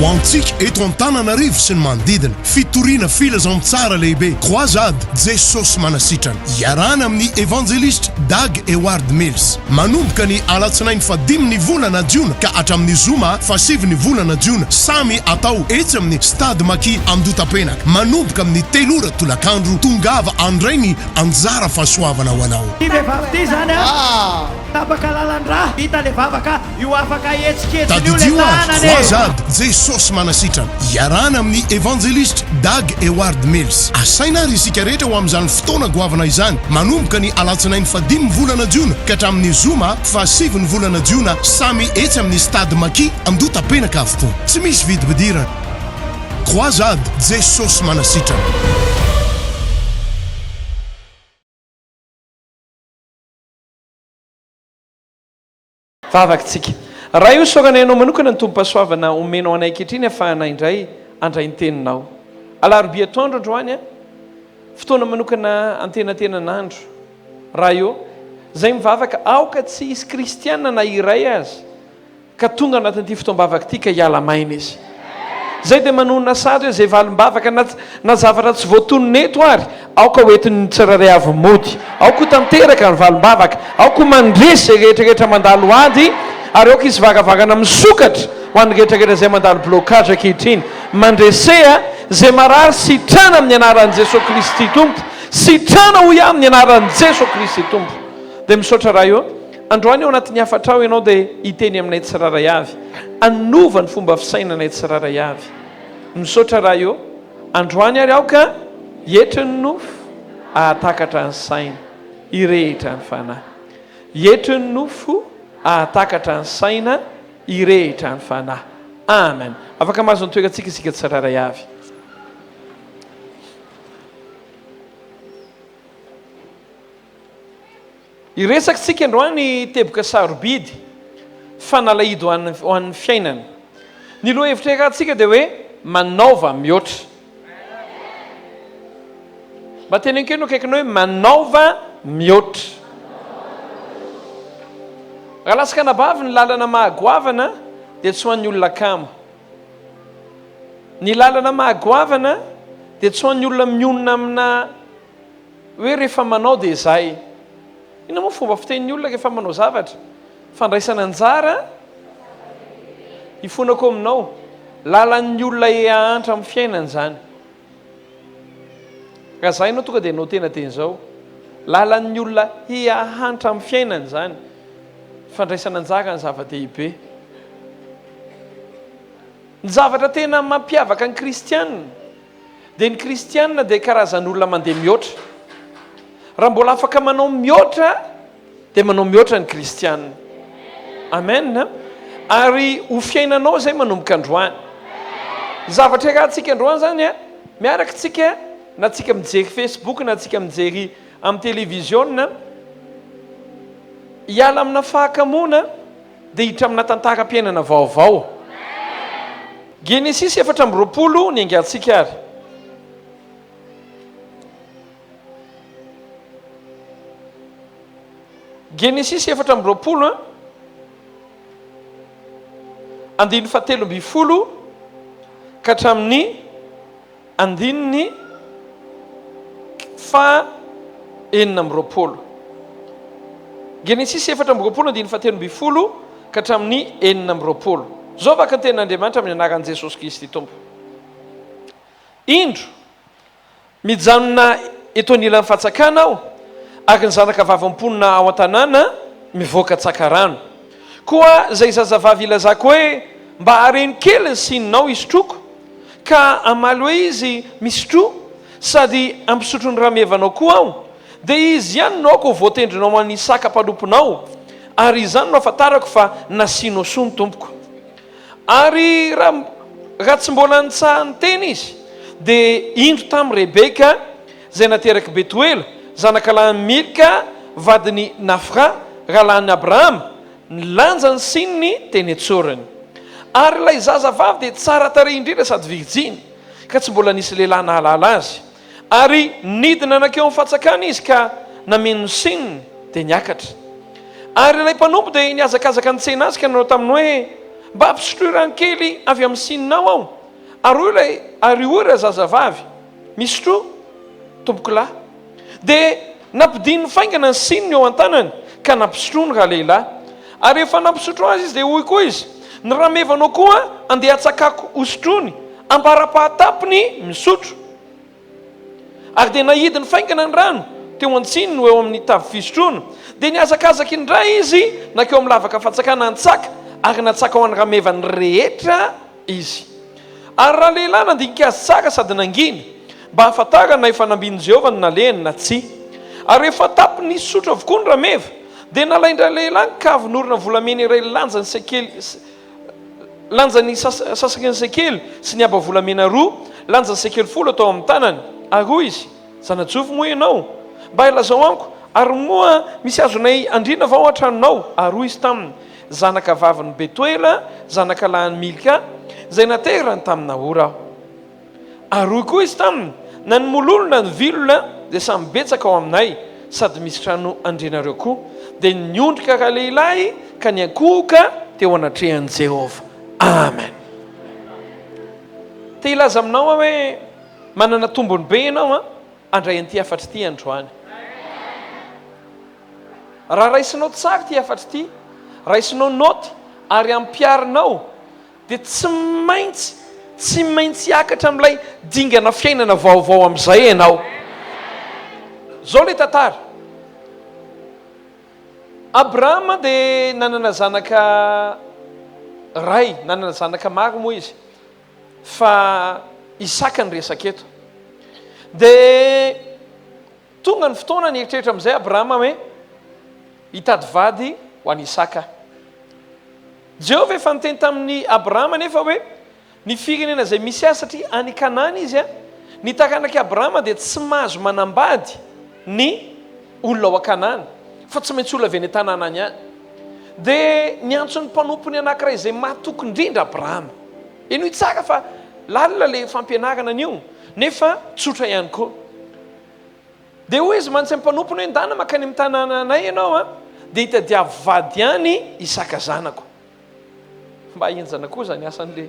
ho antsika eto Antananarivo sy ny manodidina. Fitoriana filazantsara lehibe. Croisade Jesosy manasitrana. Iarana amin'ny évangéliste Dag Eward Mills. Manomboka ny alatsinainy 5 volana Jiona ka hatramin'ny zoma 7 volana Jiona. Samy atao etsy amin'ny stade Maki Amdotapenaka. Manomboka amin'ny 3 ora tolakandro. Tongava andray ny anjara fahasoavana ho anao. Tadidiwa Croisade Jesosy manasitrana. Iarana amin'ny évangéliste Dag Eward Mills. Asaina ary isika rehetra ho amin'izany fotoana goavana izany. Manomboka ny alatsinainy 5 volana Jiona ka hatramin'ny zoma 7 volana Jiona. Samy etsy amin'ny stade Maki Amdotapenaka avokoa. Tsy misy vidibidirana. Croisade Jesosy manasitrana. Vavakitsika. Raha io sorana ianao manokana ny tompo-pahasoavana omenao anay ankehitriny ahafahana indray andray ny teninao. Alarobia atoandro androany a fotoana manokana antenantenan'andro. Raha io zay mivavaka aoka tsy hisy kristiana na iray azy ka tonga anatin'ity fotoam-bavaka ity ka hiala maina izy. Zay dia manonona sady hoe zay valim-bavaka na zavatra tsy voatonona eto ary aoka hoentin'ny tsiraray avy mody, aoka tanteraka ny valim-bavaka, aoka mandresy zay rehetrarehetra mandalo ady ary aoka izy vagavagana misokatra ho an'ny rehetrarehetra zay mandalo blocage ankehitriny. Mandresea zay marary sitrana amin'ny anaran'i Jesosy Kristy Tompo, sitrana ho ihany ny anaran'i Jesosy Kristy Tompo. Dia misaotra raha io androany ao anatin'ny afatra ao ianao dia hiteny aminay tsiraray avy, anova ny fomba fisainanay tsiraray avy. Misaotra raha io androany ary aoka hietry ny nofo ahatakatra ny saina irehitra ny fanahy. Hietry ny nofo ahatakatra ny saina irehitra ny fanahy. Amen. Afaka mahazo ny toerantsika isika tsiraray avy. Iresakitsika androany teboka sarobidy fanalahidy ho an'ny fiainana. Ny loha hevitra rahantsika dia hoe manaova mihoatra. Mba tenenkeno akaikinao hoe manaova mihoatra. Raha lasaka anabavy ny lalana mahagoavana dia tsy ho an'ny olona kamo. Ny lalana mahagoavana dia tsy ho an'ny olona mionona amina hoe rehefa manao dia izay. Ina moa fomba fitenin'ny olona rehefa manao zavatra? Fandraisana anjara hifonako aminao. Lalan'ny olona hiahantra amin'ny fiainana izany. Raha izay ianao tonga dia anao tena teny izao. Lalan'ny olona hiahantra amin'ny fiainana izany. Fandraisana anjara ny zava-dehibe. Ny zavatra tena mampiavaka ny kristianina dia ny kristianina dia karazan'olona mandeha mihoatra. Raha mbola afaka manao mihoatra dia manao mihoatra ny kristianina. Amen. Ary ho fiainanao zay manomboka androany. Zavatra rahantsika androany zany a miaraka tsika na tsika mijery Facebook na tsika mijery amin'ny télévision hiala amina fahakamona dia hiditra amina tantaram-piainana vaovao. Genesis 4:20 ny angatsika ary. Genesis 4:20 andininy 17 ka hatramin'ny andininy 9:20. Genesis 4:20 andininy 17 ka hatramin'ny 9:20. Zao vaka ny tenin'Andriamanitra amin'ny anaran'i Jesosy Kristy Tompo. Indro mijanona eto anilan'ny fahatsakana aho ary ny zanaka vavamponina ao an-tanàna mivoaka tsakarano. Koa zay zazavavy ilazako hoe mba hareny kely ny sininao isotroko ka amaly hoe izy misotro sady ampisotro ny ramevanao koa aho dia izy ihany no ako voatendrinao amin'ny saka-palomponao ary izany no afantarako fa nasianao soa ny tompoko. Ary raha tsy mbola nitsahany teny izy dia indro tamin'ny Rebeka zay nateraky Betuela zanaka lahy Milka vadiny Nafra rahalan'ny Abrahama nilanja ny sininy teny antsorany. Ary ilay zazavavy dia tsara tarehy indrindra sady virjiny ka tsy mbola nisy lehilahy nahalala azy. Ary nidina anakeo amin'ny fahatsakana izy ka nameno ny sininy dia niakatra. Ary ilay mpanompo dia niazakazaka ny tsena azy ka nanao taminy hoe mba ampisotrorankely avy amin'ny sininao ao ary ory zazavavy misy tro tompoko lahy dia nampidininy faingana ny sininy eo an-tanany ka nampisotrony raha lehilahy ary efa nampisotro azy izy dia hoy koa izy ny ramevanao koa andeha atsakako hosotrony ambara-pahatapony misotro ary dia nahidiny faingana ny rano teo an-tsininy eo amin'ny tavy fisotrono dia niazakazaky indray izy nakeo amin'ny lavaka fatsakana antsaka ary natsaka ho an'ny ramevany rehetra izy ary raha lehilahy nandinika azy tsara sady nanginy mba hahafantarana efa nambiany Jehovah ny naleny na tsy ary efa tapony sotro avokoa ny rameva dia nalaindra lehilahy kavy norona volamena iray lanjany sekely lanjany sasakiny sekely sy ny aba volamena roa lanjany sekely 10 atao amin'ny tanany ary hoy izy zanajovy moa ianao mba ilazao amiko ary moa misy azonay andrina vao an-tranonao ary hoy izy taminy zanaka vaviny Betuela zanaka lahany Milka zay naterany tamina ora aho ary hoy koa izy taminy na ny mololona ny vilona dia samy betsaka ao aminay sady misy trano andrinareo koa dia niondrika raha lehilahy ka niankohoka teo anatrehan'i Jehovah. Amen. Te ilaza aminao hoe manana tombony be ianao andray an'ity afatra ity androany. Raha raisinao tsara ity afatra ity, raisinao noty ary ampiarinao dia tsy maintsy hiakatra amin'ilay dingana fiainana vaovao amin'izay ianao. Zao le tantara. Abrahama dia nanana zanaka ray, nanana zanaka maro moa izy, fa Isaka ny resaka eto. Dia tonga ny fotoana ny eritreritra amin'izay Abrahama hoe hitady vady ho an'i Isaka. Jehovah efa niteny tamin'ny Abrahama nefa hoe ny firenena izay misy azy satria any Kanana izy ny taranaky Abrahama dia tsy mahazo manambady ny olona ao Kanana fa tsy maintsy olona avy any tanànany ihany. Dia niantso ny mpanompony anankiray izay mahatoky indrindra Abrahama. Eno tsara fa lalina le fampianarana an'io nefa tsotra ihany koa. Dia hoy izy mantsy mpanompony hoe ndana makany amin'ny tanànanay ianao dia hitadiavy vady ihany Isaka zanako. Mba enjana koa zany asan'le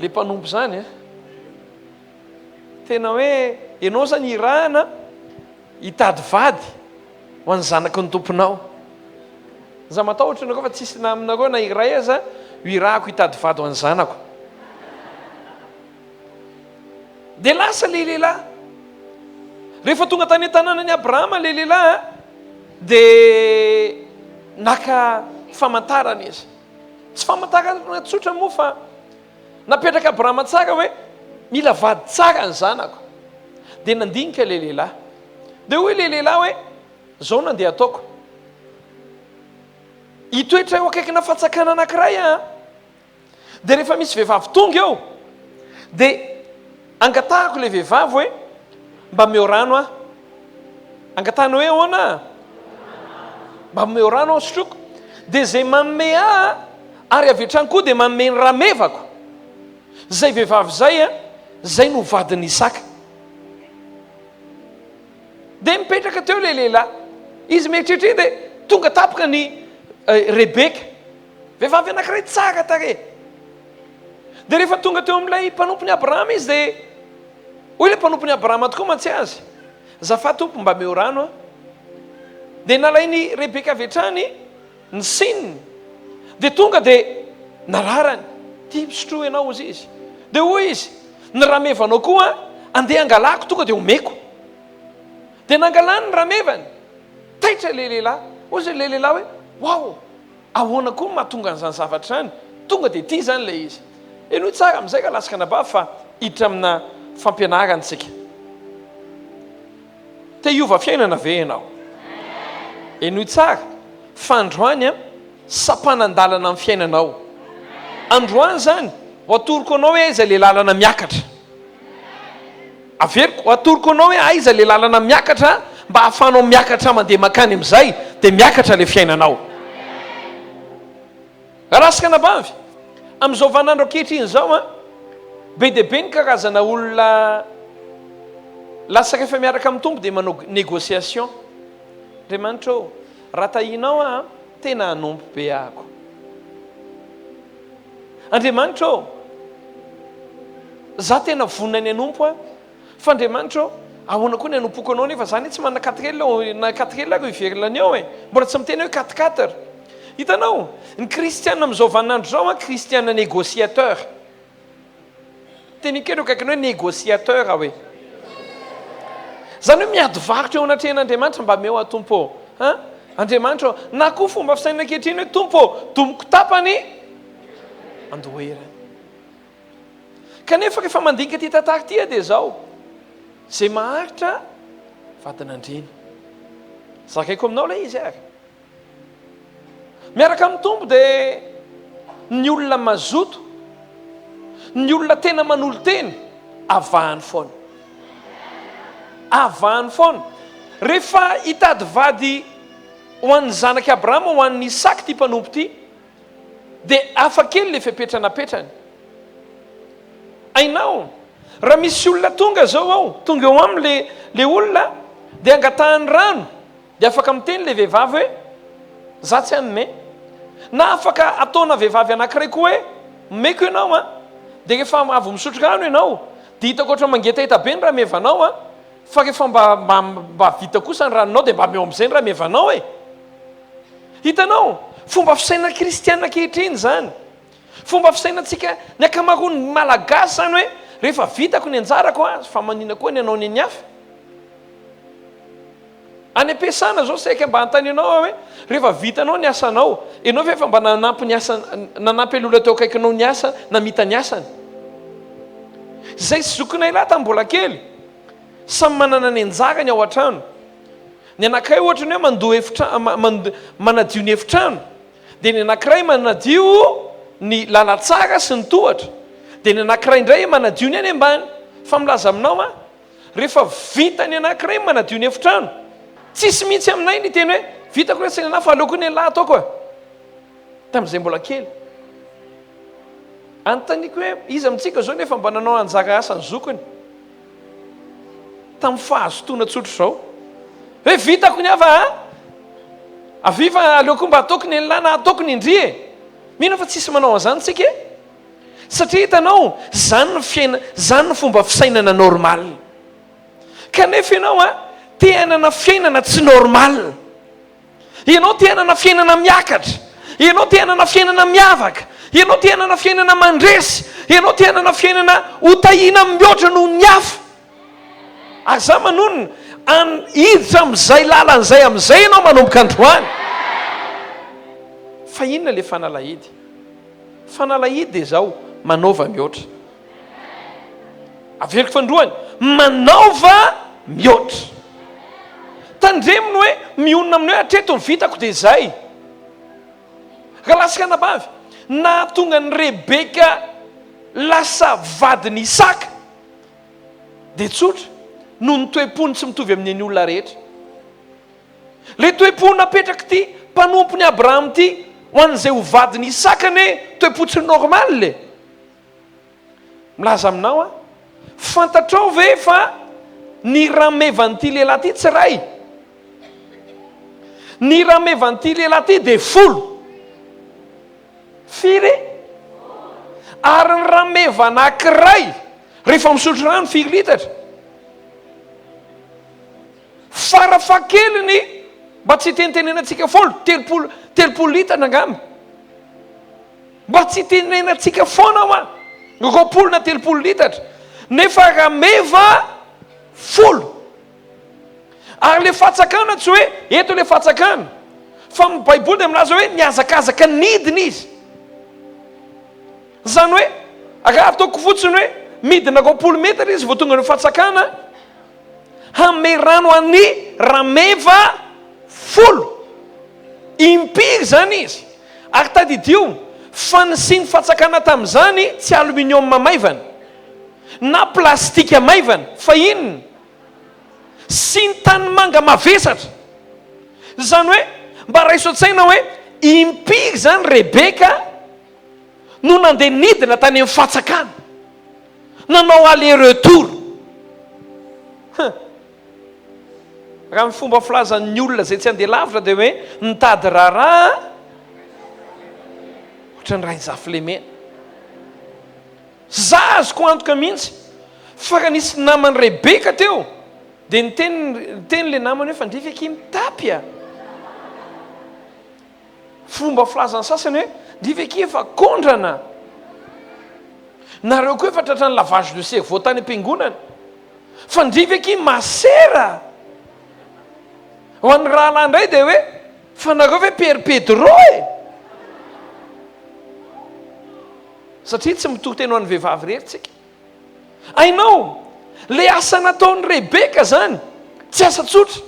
mpanompo zany tena hoe ianao zany irahana hitady vady ho an'ny zanaky ny tomponao. Za matahotra nareo fa tsisy naminareo na iray aza irahako hitady vady ho an'ny zanako. Dia lasa le lehilahy rehefa tonga tany an-tanànan'i Abrahama le lehilahy dia naka famantarana izy. Tsy famantarana tsotra moa fa napetraka Abrahama tsara hoe mila vady tsara ny zanako. Dia nandinika le lehilahy. Dia hoy le lehilahy hoe zao nandeha ataoko. Hitoetra eo akaikina fatsakana anankiray dia rehefa misy vehivavy tonga eo dia angatahako le vehivavy hoe mba meo rano angatahana hoe ahoana mba meo rano sotroko. Dia zay manome ary avy hatrany koa dia manome ny ramevako. Zay vehivavy zay zay no vadiny Isaka. Dia mipetraka teo le lehilahy izy mieritreritra dia tonga tapoka ny Rebeka vehivavy anankiray tsara tare. Dia rehefa tonga teo amin'ilay mpanompony Abrahama izy dia hoy ilay mpanompony Abrahama tokoa mantsy azy zafa tompo mba meo rano dia nalainy Rebeka avy hatrany ny sininy dia tonga dia nararany tia misotro ianao ozy izy. Dia hoy izy ny ramevanao koa andeha angalako tonga dia omeko. Dia nangalany ny ramevany taitra le lehilahy. Ozy le lehilahy hoe wow ahoana koa mahatonga an'izany zavatra zany tonga dia ity zany le izy. Eno tsara amin'izay ka lasaka nabavy fa hiditra amina fampianarantsika. Te hiova fiainana ve ianao? Eno tsara fa androany sapanan-dalana amin'ny fiainanao. Androany zany ho atoroko anao hoe aiza le lalana miakatra. Averiko ho atoroko anao hoe aiza le lalana miakatra mba hahafanao miakatra mandeha makany amin'izay dia miakatra le fiainanao. Rasika nabavy amin'izao vanandro ankehitriny izao be dia be ny karazana olona lasa rehefa miaraka amin'ny tompo dia manao négociation. Andriamanitra raha tahinao tena hanompo be ahako. Andriamanitra ô, za tena vonina ny anompo a, fa Andriamanitra ô, ahoana koa ny anompoko anao nefa zany tsy manana katikely ako ivelany ao e, mbola tsy miteny hoe 4-4. Hitanao, ny kristianina amin'izao vaninandro zao a, kristianina négociateur. Teny kely ho kaikany hoe négociateur hoe. Zany hoe miady varotra eo anatrehan'Andriamanitra mba meo atompo ô. Andriamanitra na koa fomba fisainana ankehitriny hoe tompo domoko tapany andohera. Kanefa rehefa mandinika ty tantara ty dia zao, zay maharitra vadin'andreny. Zakaiko aminao lay izy ary. Miaraka amin'ny tombo dia ny olona mazoto, ny olona tena manolo teny, avahany foana. Avahany foana. Rehefa hitady vady ho an'ny zanaky Abrahama, ho an'ny Isaka ty mpanompo ty, dia hafa kely le fepetranapetrany. Ainao, raha misy olona tonga zao ao, tonga eo aminy le olona, dia angatahany rano, dia afaka miteny le vehivavy hoe za tsy hanome. Na afaka ataona vehivavy anankiray koa hoe meko ianao a, dia rehefa avy misotro rano ianao, dia hitako oatra mangetaheta be ny raha mevanao a, fa rehefa mba vita kosa ny ranonao dia mba meo amin'izay ny raha mevanao e. Hitanao, fomba fisaina kristianina ankehitriny zany. Fomba fisainantsika ny ankamaroany malagasy zany hoe rehefa vitako ny anjarako a, fa manina koa ny anao ny hafa. Any am-piasana zao saika mba antaninao hoe rehefa vitanao ny asanao, ianao ve efa mba nanampy olona teo akaikinao ny asa, namita ny asany. Zay sy zokinay lahy tamin'ny mbola kely, samy manana ny anjarany ao an-trano. Ny anankiray ohatra ny hoe manadio ny efitrano, dia ny anankiray manadio ny lalatsara sy ny tohatra, dia ny anankiray indray manadio ny any ambany. Fa milaza aminao a, rehefa vita ny anankiray manadio ny efitrano, tsisy mihitsy aminay ny teny hoe vitako resy na fa aleoko ny lahy ataoko a. Tamin'izay mbola kely antaniko hoe izy amintsika zao nefa mba nanao anjara asa ny zokony tamin'ny fahazotoana tsotro zao hoe vitako ny ava aviva aleoko mba ataoko ny lahy na ataoko ny indri e. Mino fa tsisy manao an'izany tsika e, satria hitanao zany ny fiaina, zany ny fomba fisainana normal. Kanefa ianao a te hanana fiainana tsy normal, ianao te hanana fiainana miakatra, ianao te hanana fiainana miavaka, ianao te hanana fiainana mandresy, ianao te hanana fiainana hotahina mihoatra noho ny hafa. Ary za manonona hiditra amin'izay lalan'izay amin'izay ianao manomboka androany. Fa inona le fanalahidy? Fanalahidy dia zao manaova mihoatra. Aveliko fandroany, manaova mihoatra. Tandreminy hoe mionona amin'ny hoe hatreto ny vitako dia zay. Raha lasika anabavy, na tonga ny Rebeka lasa vadiny Isaka dia tsotra noho ny toe-pony tsy mitovy amin'ny olona rehetra. Le toe-pony napetraka ty mpanompony Abraham ty ho an'izay ho vadiny Isaka ne toe-po tsy normal le. Milaza aminao a, fantatrao ve fa ny ramevan'ity lehilahy ty tsy ray, ny ramevan'ity lehilahy ty dia folo. Firy? Ary ny rameva anankiray rehefa misotro rano 4 litatra. Farafakeliny mba tsy tentenenantsika folo, 30 litatra angamba. Mba tsy tenenantsika foana ma 20 na 30 litatra. Nefa rameva folo. Ary le fatsakana tsy hoe eto le fatsakana, fa ny Baiboly dia milaza hoe niazakazaka nidina izy. Zany hoe raha ataoko fotsiny hoe midina 20 metatra izy vao tonga ny fatsakana, hame rano an'ny rameva folo. Impiry zany izy. Ary tadidio fa ny siny fatsakana tamin'izany tsy aluminium maivana na plastika maivana, fa inona? Sy ny tanimanga mavesatra. Zany hoe mba raiso-tsaina hoe impiry zany Rebeka no nandeha nidina tany amin'ny fatsakana, nanao aller retour. Raha ny fomba filazan'ny olona zay tsy andeha lavitra dia hoe nitady raharaha ohatran'ny raha izafy lemena. za azoko antoka mihitsy fa ka nisy namany Rebeka teo dia nyteny le namany hoe fa ndrivy mitapy a. Fomba filazany sasany hoe ndrivy efa kondrana. Nareo koa efa tratrany lavage de seg voatany am-piangonana fa ndrivy masera. Ho an'ny rahalahy indray dia hoe fa nareo hoe Père Pedro e. Satria tsy mitohy teny ho an'ny vehivavy rehetra tsika. Ainao le asa nataon'ny Rebeka zany tsy asa tsotra.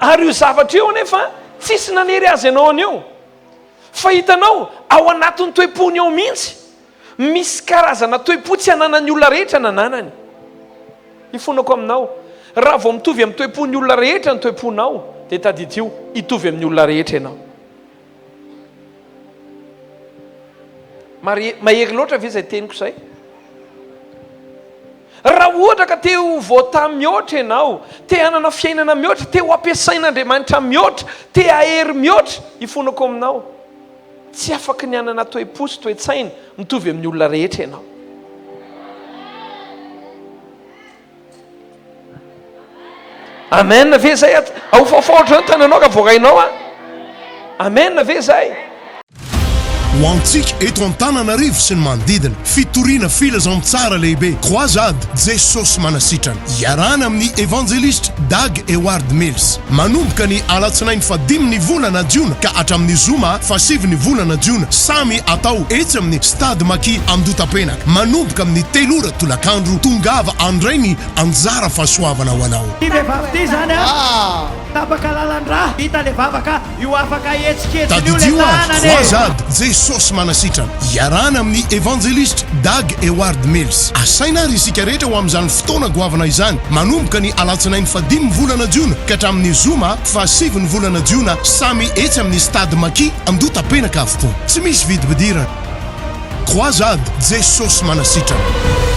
Ary io zavatra io nefa tsisy nanery azy ianao an'io. Fa hitanao ao anatin'ny toe-pony ao mihitsy misy karazana toe-po tsy ananan'ny olona rehetra nananany. Ifonako aminao raha vao mitovy amin'ny toe-pon'ny olona rehetra ny toe-ponao dia tadidio hitovy amin'ny olona rehetra ianao. Mahery loatra ve izay teniko izay? Raha ohatra ka te ho voata mihoatra ianao, te hanana fiainana mihoatra, te ho ampiasain'Andriamanitra mihoatra, te hahery mihoatra, ifonako aminao tsy afaka ny hanana toe-po sy toe-tsaina mitovy amin'ny olona rehetra ianao. Amen ve zay? Ahofaofaotra ny tananao ka voarainao a? Amen ve zay? Ho antsika eto Antananarivo sy ny manodidina, fitoriana filazantsara lehibe croisade Jesosy manasitrana iarana amin'ny evangeliste Dag Eward Mills manomboka ny alatsinainy 5 volana Jiona ka hatramin'ny zoma 7 volana Jiona, samy atao etsy amin'ny stade Maki Amdotapenaka manomboka amin'ny 3 ora tolakandro. Tongava andray ny anjara fahasoavana ho anao. Vehivavy zany tapaka lalandra hita le vavaka io afaka etsiketsin'io le Tadidioa tanany. croisade Jesosy manasitrana iarana amin'ny evangeliste Dag Eward Mills. Asaina ary isika rehetra ho amin'izany fotoana goavana izany manomboka ny alatsinainy 5 volana Jiona ka hatramin'ny zoma 7 volana Jiona, samy etsy amin'ny stade Maki Amdotapenaka avokoa. Tsy misy vidibidirana. Croisade Jesosy manasitrana.